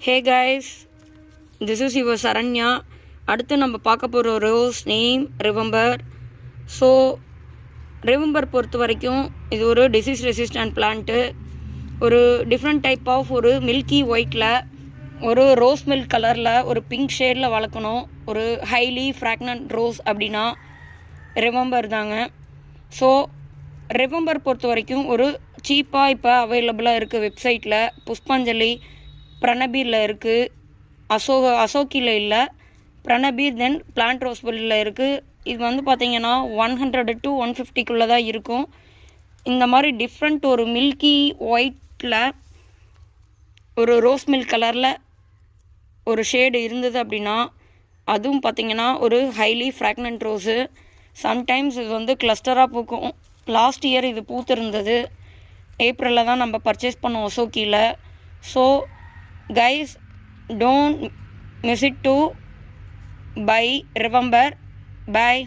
Hey guys, this is your Saranya. அடுத்து நம்ம பார்க்க போகிற ரோஸ் நேம் ரிவம்பர். ஸோ ரிவம்பர் பொறுத்த வரைக்கும் இது ஒரு டிசீஸ் ரெசிஸ்டன்ட் பிளான்ட்டு. ஒரு டிஃப்ரெண்ட் டைப் ஆஃப் ஒரு மில்கி ஒயிட்டில் ஒரு ரோஸ் மில்க் கலரில் ஒரு பிங்க் ஷேடில் வளர்க்கணும். ஒரு ஹைலி ஃப்ராக்னன்ட் ரோஸ் அப்படின்னா ரிவம்பர் தாங்க. ஸோ ரிவம்பர் பொறுத்த வரைக்கும் ஒரு சீப்பாக இப்போ அவைலபிளாக இருக்குது வெப்சைட்டில். புஷ்பாஞ்சலி, பிரணபீரில் இருக்குது, அசோக்கியில் இல்லை, பிரணபீர் தென் பிளான்ட் ரோஸ்பெல்லில் இருக்குது. இது வந்து பார்த்திங்கன்னா 100 to 150 தான் இருக்கும். இந்த மாதிரி டிஃப்ரெண்ட் ஒரு மில்கி ஒயிட்டில் ஒரு ரோஸ் மில்க் கலரில் ஒரு ஷேடு இருந்தது அப்படின்னா அதுவும் பார்த்திங்கன்னா ஒரு ஹைலி ஃப்ராக்னன்ட் ரோஸு. சம்டைம்ஸ் இது வந்து கிளஸ்டராக பூக்கும். லாஸ்ட் இயர் இது பூத்திருந்தது. ஏப்ரலில் தான் நம்ம பர்ச்சேஸ் பண்ணோம் அசோக்கியில். So guys, don't miss it to buy Ravambar. Bye.